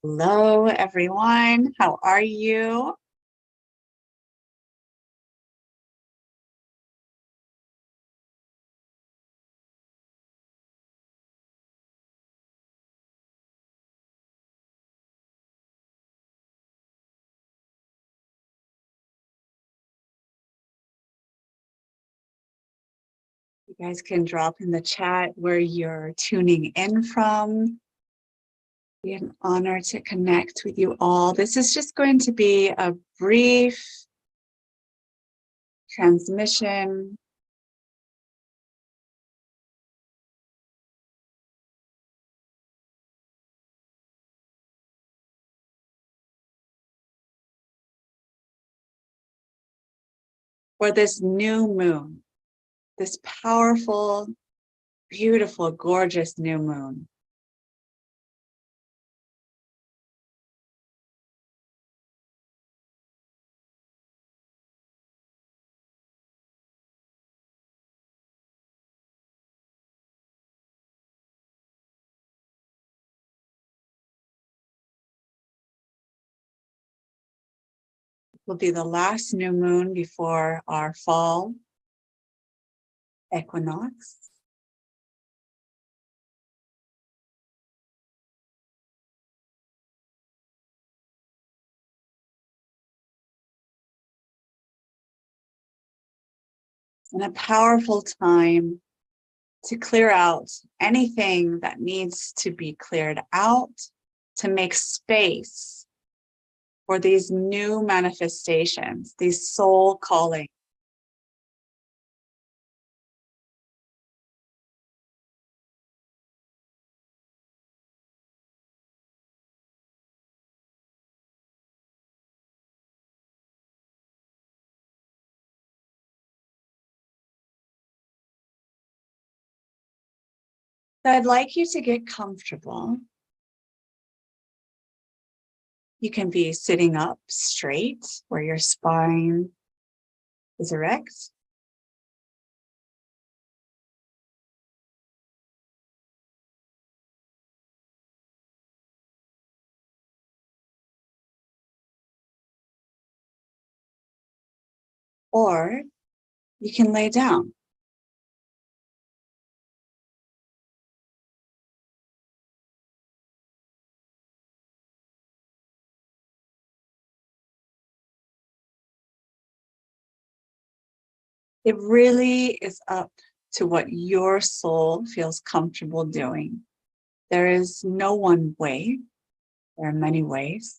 Hello, everyone. How are you? You guys can drop in the chat where you're tuning in from. It's an honor to connect with you all. This is just going to be a brief transmission. For this new moon, this powerful, beautiful, gorgeous new moon. Will be the last new moon before our fall equinox. And a powerful time to clear out anything that needs to be cleared out, to make space for these new manifestations, these soul calling. So I'd like you to get comfortable. You can be sitting up straight where your spine is erect. Or you can lay down. It really is up to what your soul feels comfortable doing. There is no one way. There are many ways.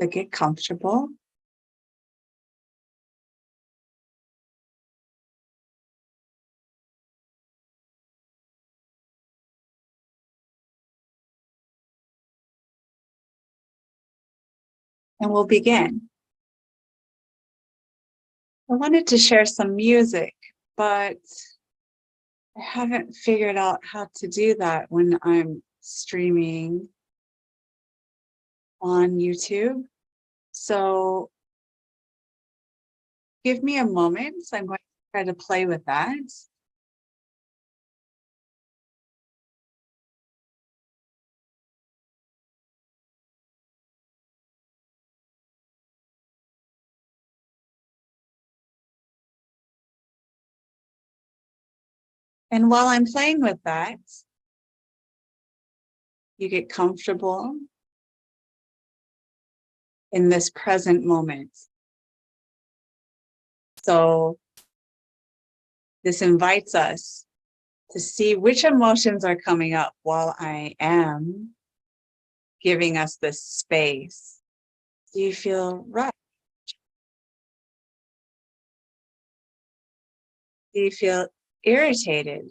So get comfortable. And we'll begin. I wanted to share some music, but I haven't figured out how to do that when I'm streaming on YouTube. So give me a moment. I'm going to try to play with that. And while I'm playing with that, you get comfortable in this present moment. So this invites us to see which emotions are coming up while I am giving us this space. Do you feel right? Do you feel irritated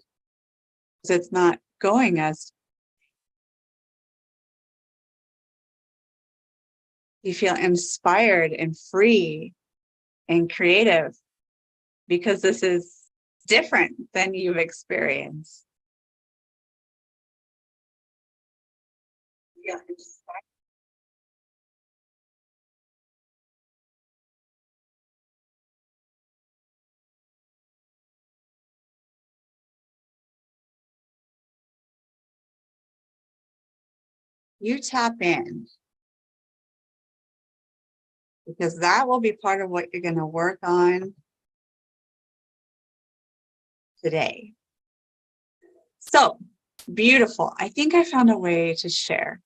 because it's not going as you feel inspired and free and creative because this is different than you've experienced? You tap in, because that will be part of what you're going to work on today. So beautiful. I think I found a way to share.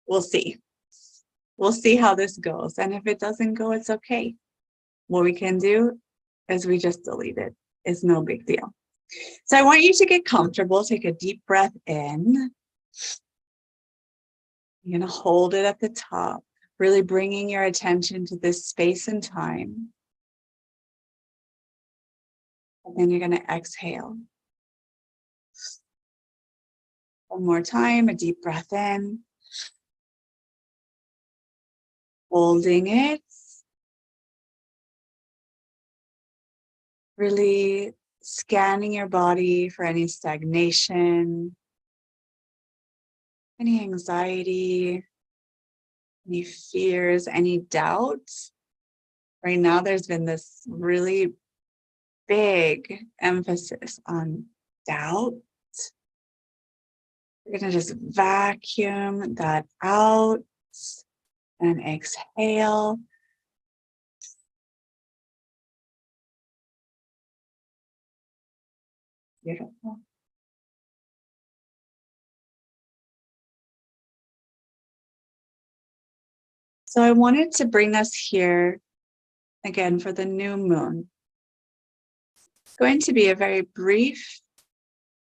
We'll see. We'll see how this goes. And if it doesn't go, it's okay. What we can do is we just delete it. It's no big deal. So I want you to get comfortable. Take a deep breath in. You're going to hold it at the top, really bringing your attention to this space and time. And then you're going to exhale. One more time, a deep breath in. Holding it. Really scanning your body for any stagnation, any anxiety, any fears, any doubts. Right now, there's been this really big emphasis on doubt. We're going to just vacuum that out and exhale. Beautiful. So I wanted to bring us here again for the new moon. It's going to be a very brief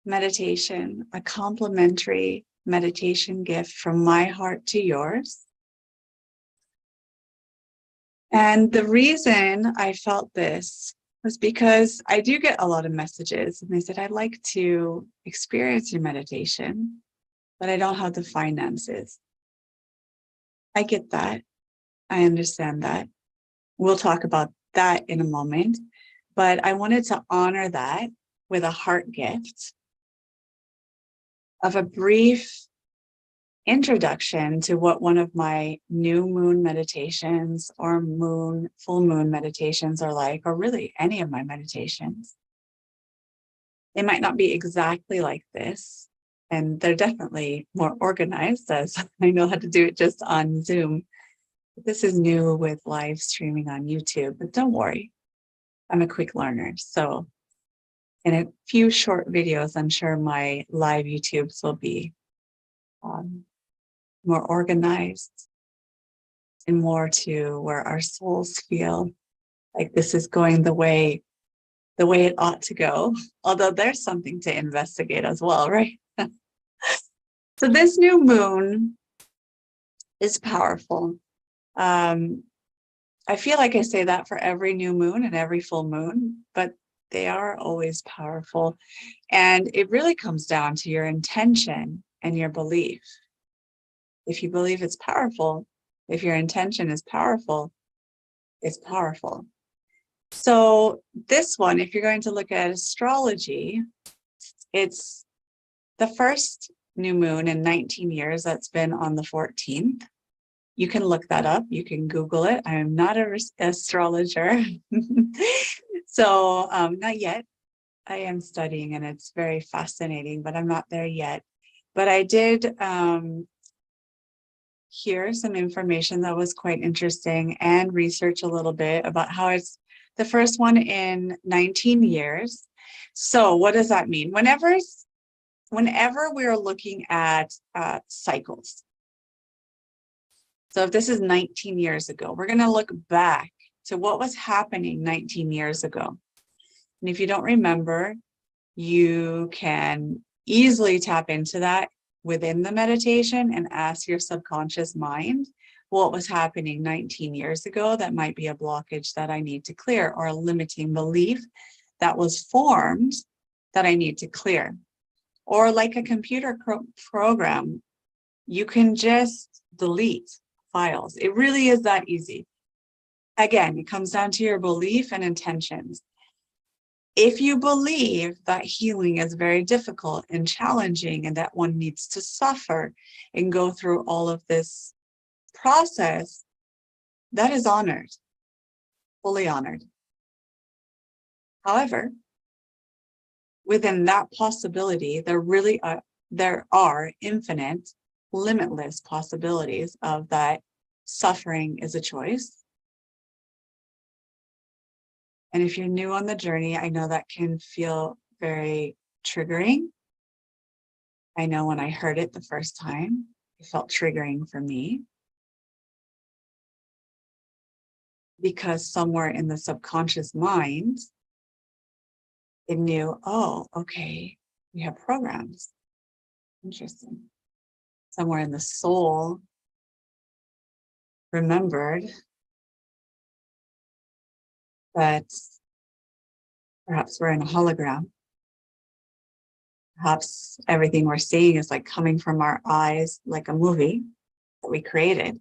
meditation, a complimentary meditation gift from my heart to yours. And the reason I felt this was because I do get a lot of messages and they said, I'd like to experience your meditation, but I don't have the finances. I get that. I understand that. We'll talk about that in a moment, but I wanted to honor that with a heart gift of a brief introduction to what one of my new moon meditations or full moon meditations are like, or really any of my meditations. They might not be exactly like this, and they're definitely more organized, as I know how to do it just on Zoom. But this is new with live streaming on YouTube, but don't worry, I'm a quick learner. So in a few short videos, I'm sure my live YouTubes will be more organized and more to where our souls feel like this is going the way it ought to go. Although there's something to investigate as well, right? So this new moon is powerful. I feel like I say that for every new moon and every full moon, but they are always powerful. And it really comes down to your intention and your belief. If you believe it's powerful, if your intention is powerful, it's powerful. So this one, if you're going to look at astrology, it's the first new moon in 19 years that's been on the 14th. You can look that up. You can Google it. I am not an astrologer. So not yet. I am studying and it's very fascinating, but I'm not there yet. But I did hear some information that was quite interesting and research a little bit about how it's the first one in 19 years. So what does that mean? Whenever we're looking at cycles, so if this is 19 years ago, we're going to look back to what was happening 19 years ago. And if you don't remember, you can easily tap into that within the meditation and ask your subconscious mind what was happening 19 years ago that might be a blockage that I need to clear, or a limiting belief that was formed that I need to clear. Or like a computer program, you can just delete files. It really is that easy. Again, it comes down to your belief and intentions. If you believe that healing is very difficult and challenging and that one needs to suffer and go through all of this process, that is honored, fully honored. However, within that possibility, there are infinite, limitless possibilities of that suffering is a choice. And if you're new on the journey, I know that can feel very triggering. I know when I heard it the first time, it felt triggering for me. Because somewhere in the subconscious mind, it knew, oh, okay, we have programs. Interesting. Somewhere in the soul remembered that perhaps we're in a hologram. Perhaps everything we're seeing is like coming from our eyes, like a movie that we created.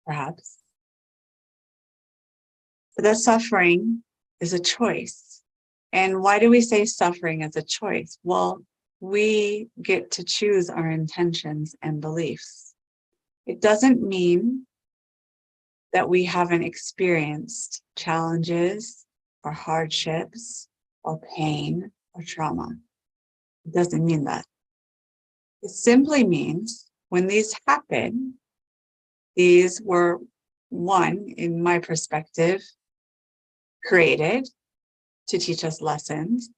Perhaps. But that suffering is a choice. And why do we say suffering is a choice? Well, we get to choose our intentions and beliefs. It doesn't mean that we haven't experienced challenges or hardships or pain or trauma. It doesn't mean that. It simply means when these happen, these were, one, in my perspective, created to teach us lessons.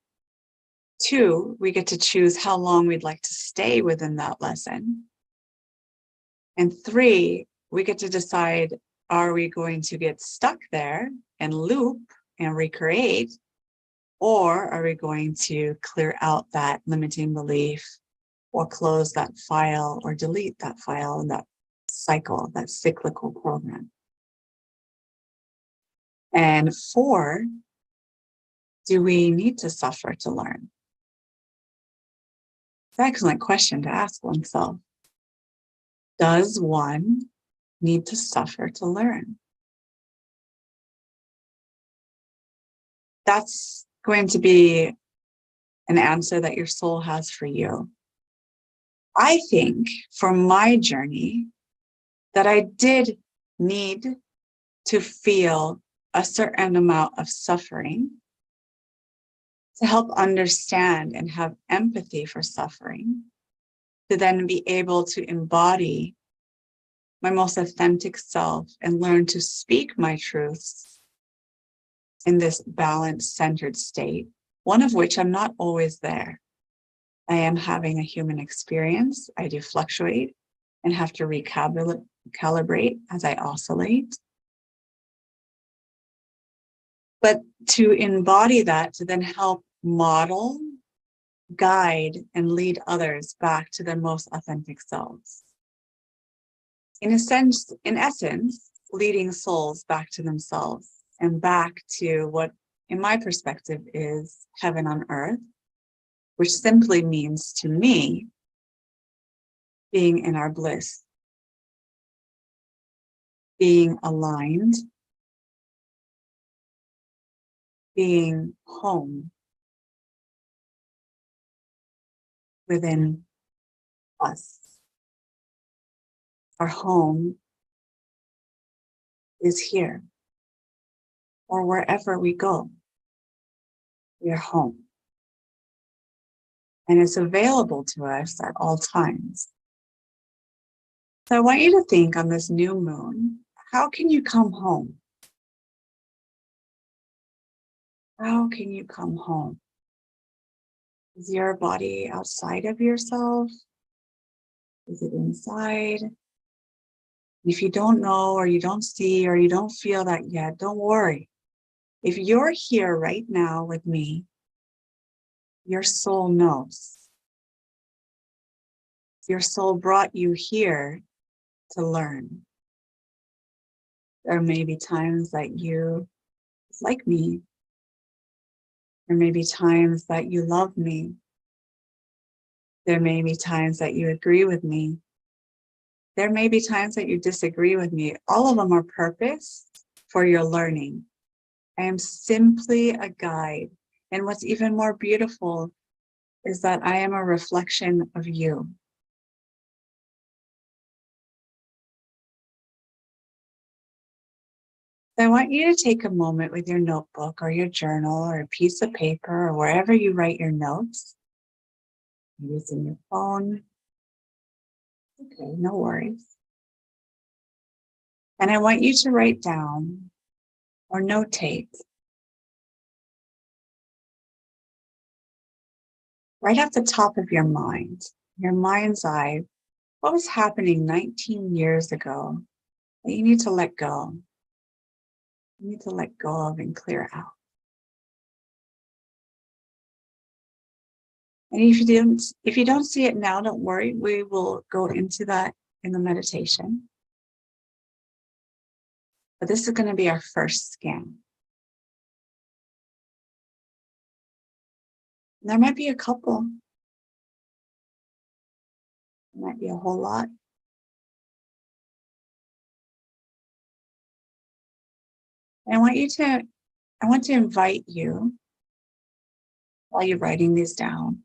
Two, we get to choose how long we'd like to stay within that lesson. And three, we get to decide, are we going to get stuck there and loop and recreate, or are we going to clear out that limiting belief or close that file or delete that file and that cycle, that cyclical program? And four, do we need to suffer to learn? It's an excellent question to ask oneself. Does one need to suffer to learn? That's going to be an answer that your soul has for you. I think for my journey that I did need to feel a certain amount of suffering to help understand and have empathy for suffering, to then be able to embody my most authentic self and learn to speak my truths in this balanced, centered state, one of which I'm not always there. I am having a human experience. I do fluctuate and have to recalibrate as I oscillate. But to embody that, to then help model, guide, and lead others back to their most authentic selves. In essence, leading souls back to themselves and back to what, in my perspective, is heaven on earth, which simply means to me, being in our bliss, being aligned, being home within us. Our home is here, or wherever we go, we are home. And it's available to us at all times. So I want you to think on this new moon, how can you come home? How can you come home? Is your body outside of yourself? Is it inside? If you don't know, or you don't see, or you don't feel that yet, don't worry. If you're here right now with me, your soul knows. Your soul brought you here to learn. There may be times that you like me. There may be times that you love me. There may be times that you agree with me. There may be times that you disagree with me. All of them are purpose for your learning. I am simply a guide. And what's even more beautiful is that I am a reflection of you. I want you to take a moment with your notebook or your journal or a piece of paper or wherever you write your notes. Using your phone. Okay, no worries. And I want you to write down or notate right at the top of your mind's eye, what was happening 19 years ago that you need to let go. You need to let go of and clear out. And if you don't see it now, don't worry. We will go into that in the meditation. But this is going to be our first scan. And there might be a couple. There might be a whole lot. And I want to invite you, while you're writing these down,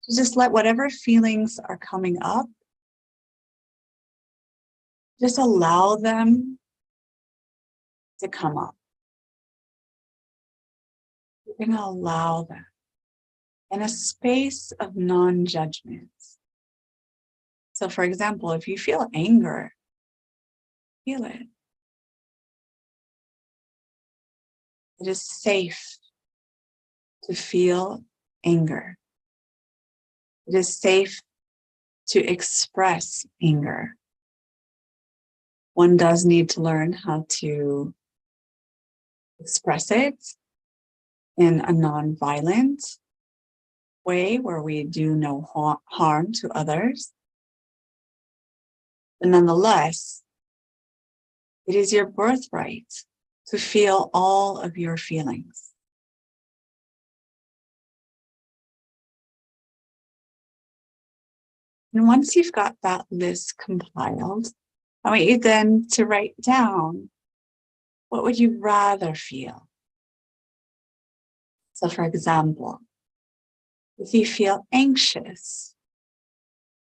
to just let whatever feelings are coming up, just allow them to come up. You're going to allow them in a space of non-judgment. So for example, if you feel anger, feel it. It is safe to feel anger. It is safe to express anger. One does need to learn how to express it in a non-violent way where we do no harm to others. But nonetheless, it is your birthright to feel all of your feelings. And once you've got that list compiled, I want you then to write down, what would you rather feel? So for example, if you feel anxious,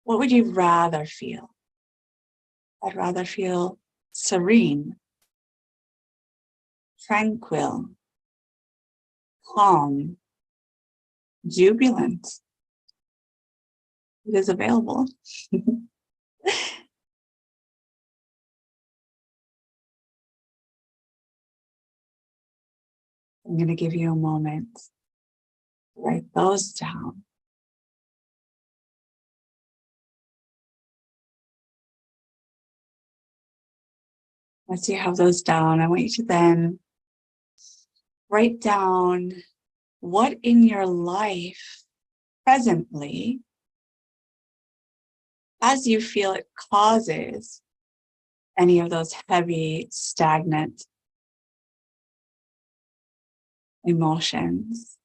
what would you rather feel? I'd rather feel serene, tranquil, calm, jubilant. It is available. I'm going to give you a moment to write those down. Once you have those down, I want you to then write down what in your life presently, as you feel it, causes any of those heavy, stagnant emotions.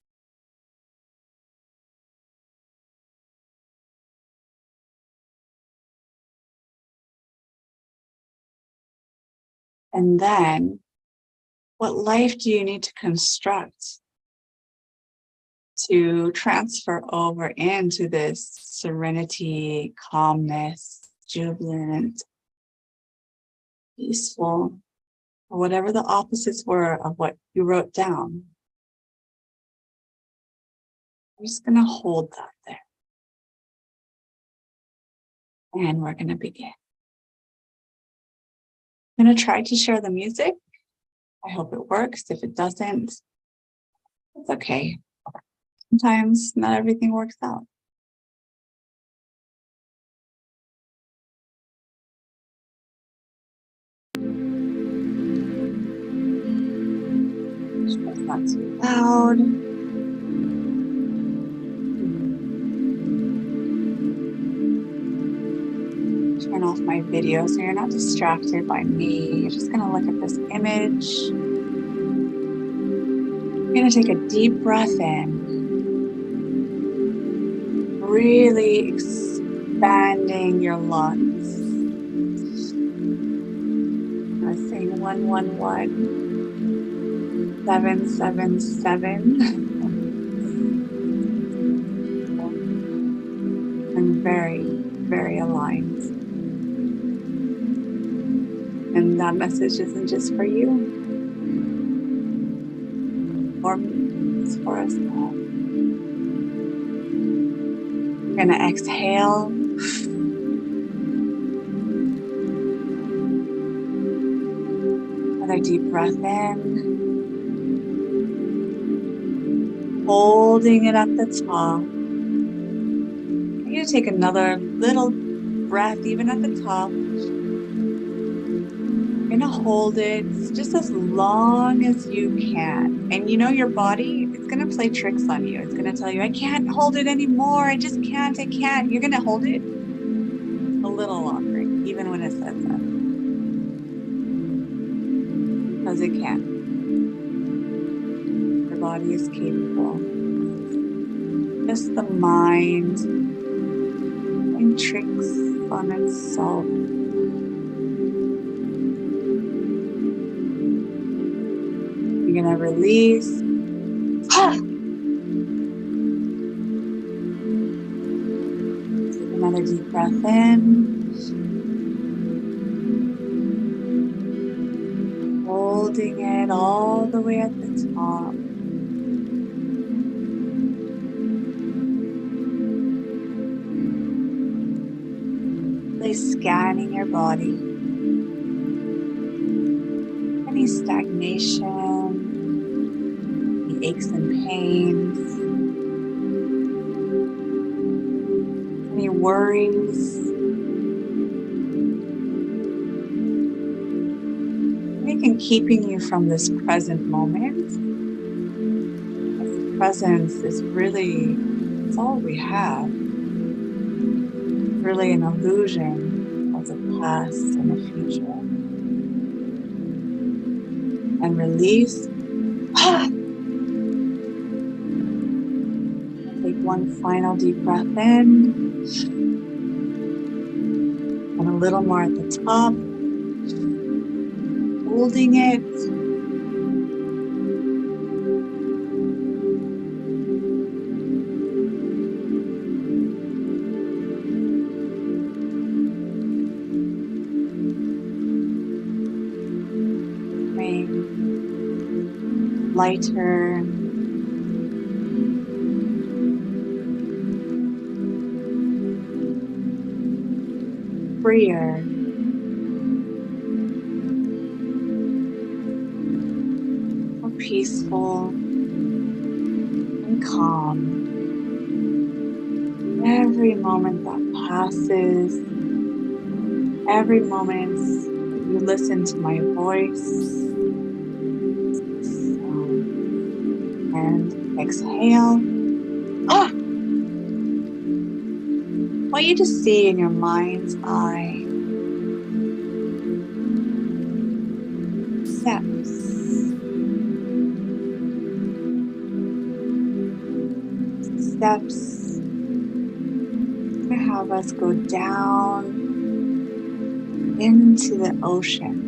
And then, what life do you need to construct to transfer over into this serenity, calmness, jubilant, peaceful, or whatever the opposites were of what you wrote down? I'm just going to hold that there. And we're going to begin. I'm going to try to share the music. I hope it works. If it doesn't, it's okay. Sometimes not everything works out. It's not too loud. Turn off my video so you're not distracted by me. You're just going to look at this image. You're going to take a deep breath in. Really expanding your lungs. I'm going to sing 111. 777. I'm very, very aligned. And that message isn't just for you or me, it's for us all. We're going to exhale. Another deep breath in. Holding it at the top. You take another little breath even at the top. You're gonna hold it just as long as you can. And you know your body, it's gonna play tricks on you. It's gonna tell you, I can't hold it anymore. I just can't, I can't. You're gonna hold it a little longer, even when it says that. Because it can. Your body is capable. Just the mind playing tricks on itself. You're gonna release. Take another deep breath in. Holding it all the way at the top. Really scanning your body. Any stagnation, any aches and pains, any worries, anything keeping you from this present moment. As the presence is really, it's all we have. Really an illusion of the past and the future. And release. Take one final deep breath in. And a little more at the top. Holding it. Lighter, freer, more peaceful and calm. Every moment that passes, every moment that you listen to my voice, and exhale. I want you to see in your mind's eye steps. Steps to have us go down into the ocean.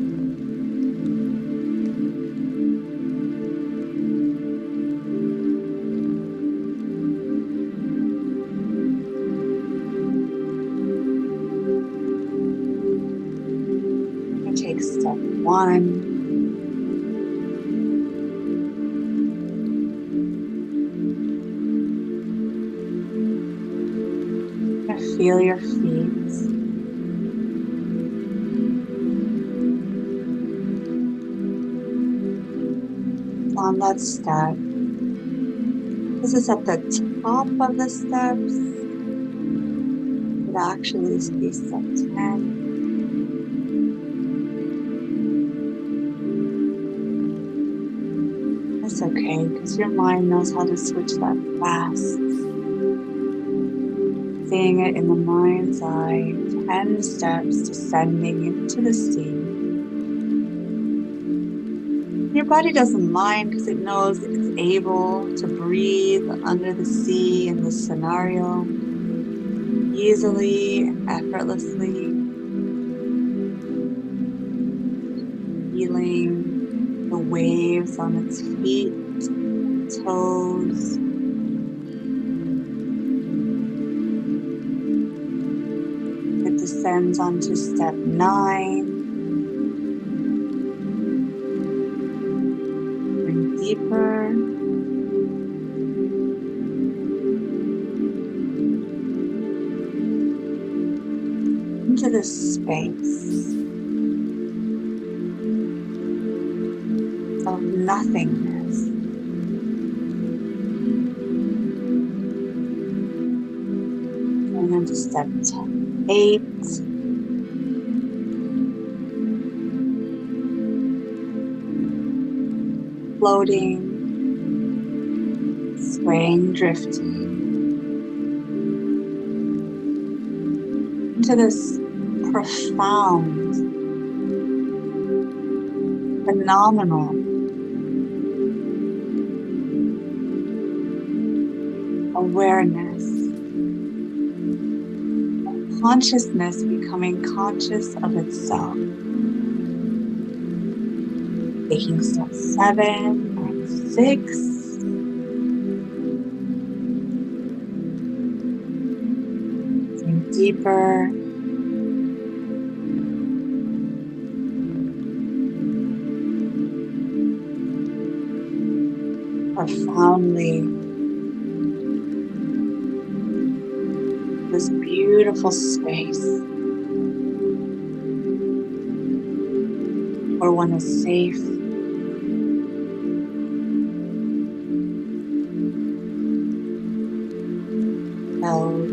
Take step one. Feel your feet. On that step. This is at the top of the steps. It actually is step 10. It's okay, because your mind knows how to switch that fast. Seeing it in the mind's eye, 10 steps descending into the sea. Your body doesn't mind because it knows it's able to breathe under the sea in this scenario easily and effortlessly. Feeling the waves on its feet, toes. It descends onto step 9. Going deeper. Into this space of nothingness. Going into step 8. Floating, swaying, drifting into this profound, phenomenal awareness, consciousness becoming conscious of itself. Taking step 7 and 6. Going deeper. Profoundly. This beautiful space where one is safe, held,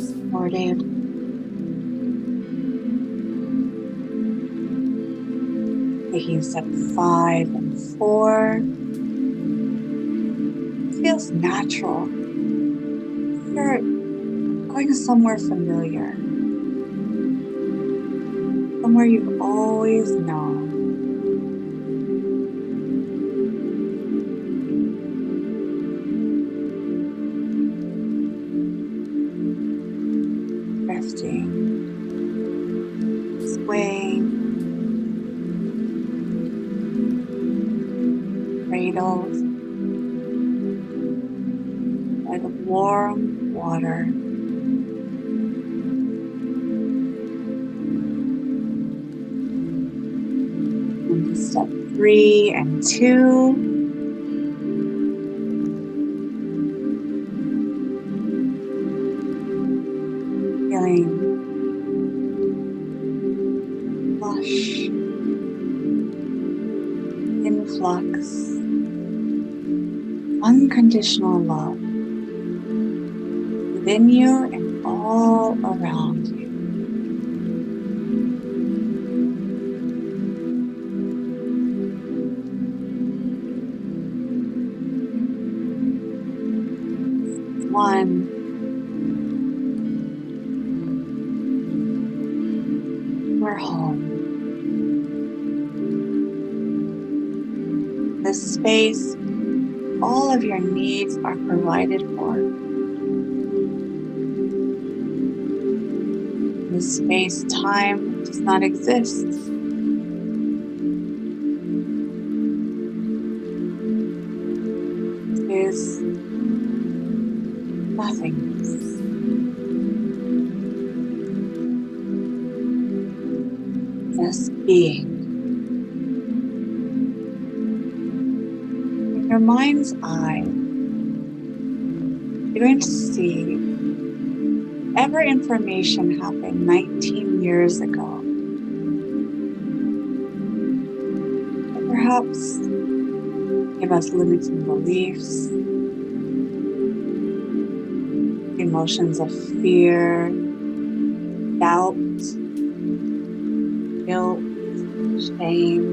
supported, taking step 5 and 4. It feels natural. You're going somewhere familiar, somewhere you've always known. Drifting, swaying, cradled by the warm water. Into step 3 and 2. Feeling lush, influx, unconditional love within you and all around you. One. We're home. This space, all of your needs are provided for. This space, time does not exist. It is nothingness. Just being. In your mind's eye, you're going to see whatever information happened 19 years ago. Or perhaps give us limiting beliefs, emotions of fear, doubt, guilt, shame,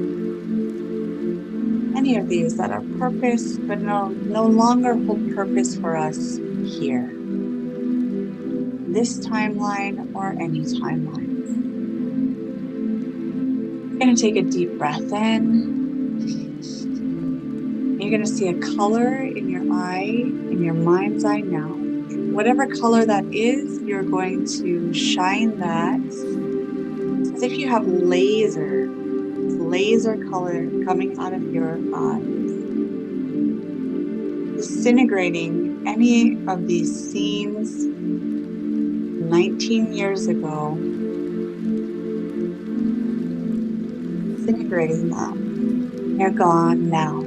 any of these that are purpose but no longer hold purpose for us here, this timeline or any timeline. You're going to take a deep breath in. You're going to see a color in your eye, in your mind's eye now, whatever color that is, you're going to shine that as if you have laser color coming out of your eyes, disintegrating any of these scenes 19 years ago, disintegrating them. They're gone now.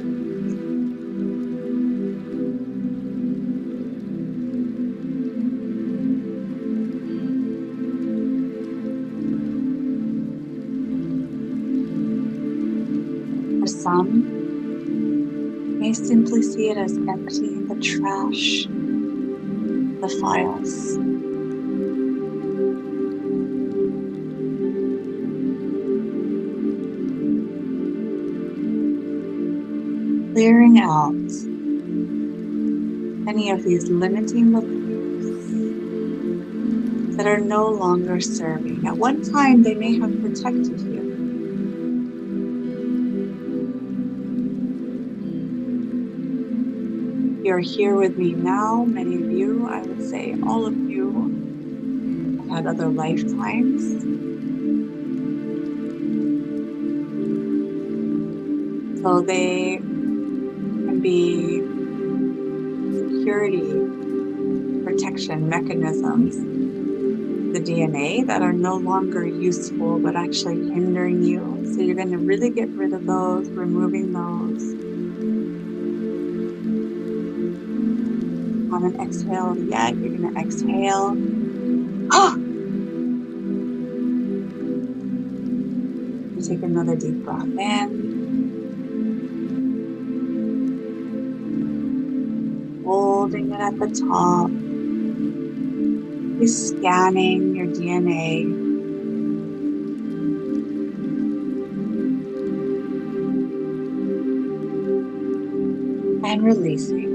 For some, may simply see it as emptying the trash, the files. Clearing out any of these limiting beliefs that are no longer serving. At one time, they may have protected you. You're here with me now. Many of you, I would say all of you, have had other lifetimes. So they can be security, protection mechanisms, the DNA that are no longer useful, but actually hindering you. So you're going to really get rid of those, removing those. Haven't exhaled yet. You're going to exhale. You take another deep breath in. Holding it at the top. You're scanning your DNA. And releasing.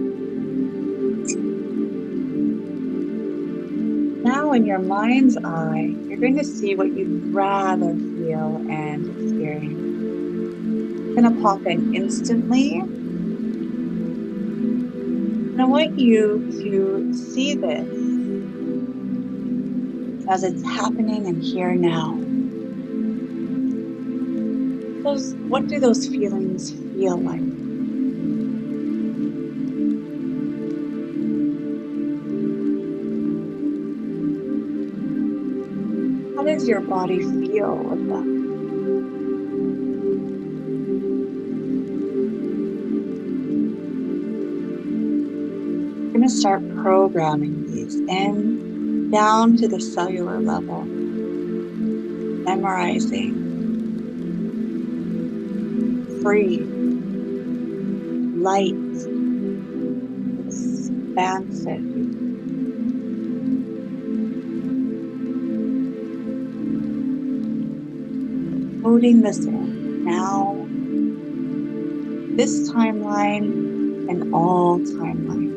Now in your mind's eye, you're going to see what you'd rather feel and experience. It's going to pop in instantly. And I want you to see this as it's happening and here now. What do those feelings feel like? How does your body feel with them? We're going to start programming these in down to the cellular level, memorizing, free, light, expansive. Coding this in now, this timeline and all timelines.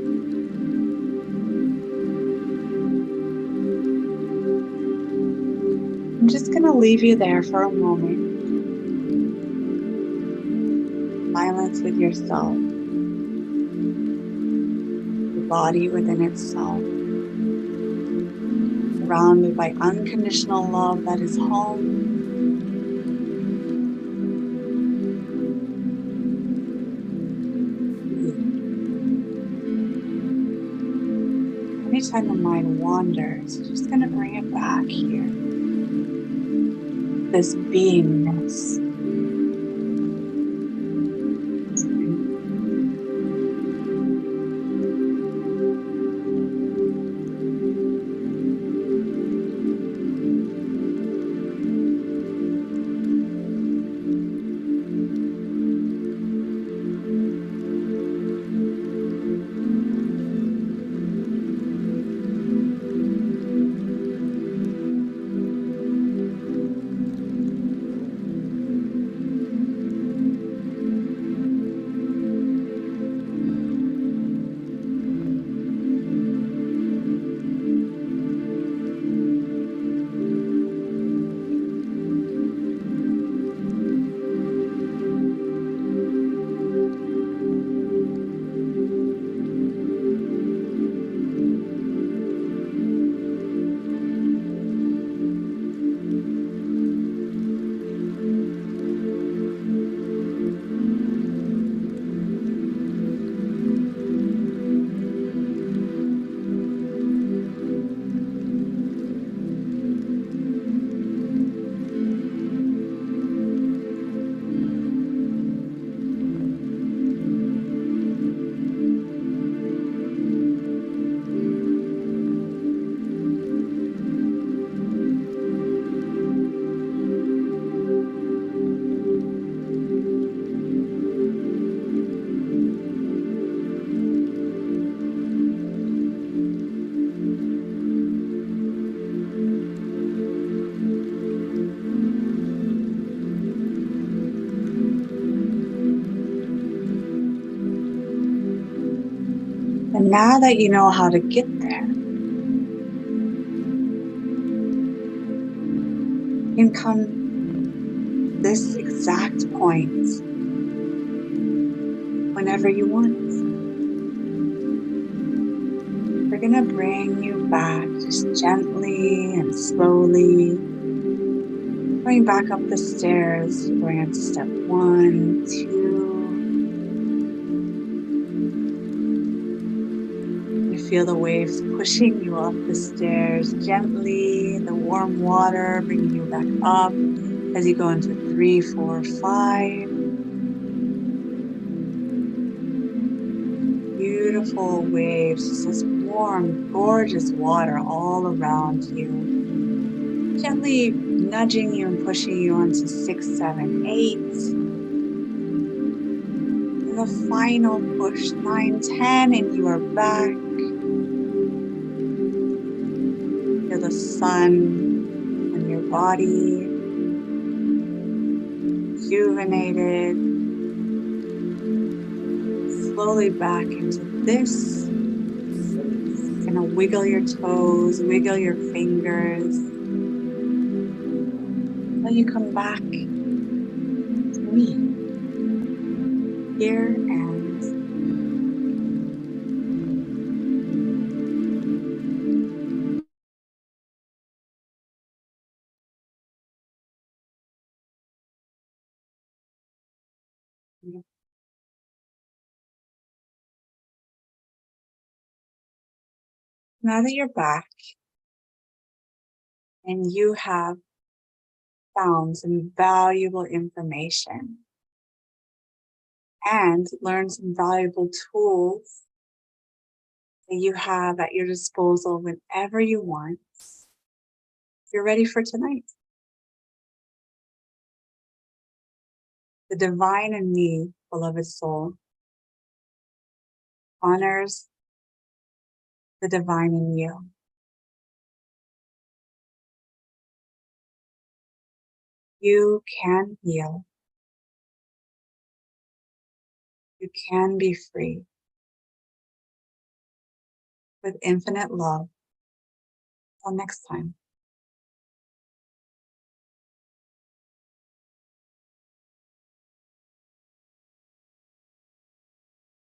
I'm just going to leave you there for a moment. Silence with yourself. The body within itself. Surrounded by unconditional love that is home. Anytime the mind wanders, you're just going to bring it back here. This beingness. And now that you know how to get there, you can come this exact point whenever you want. We're going to bring you back just gently and slowly. Going back up the stairs, you're going into step 1, 2. You feel the waves pushing you up the stairs gently, the warm water bringing you back up as you go into 3, 4, 5. Beautiful waves, just this warm, gorgeous water all around you. Gently nudging you and pushing you onto 6, 7, 8. And the final push, 9, 10, and you are back. Feel the sun on your body, rejuvenated. Slowly back into this. Gonna wiggle your toes, wiggle your fingers. Until you come back to me. Here and now that you're back and you have found some valuable information and learned some valuable tools that you have at your disposal whenever you want, you're ready for tonight. The divine in me, beloved soul, honors the divine in you. You can heal. You can be free with infinite love. Until next time.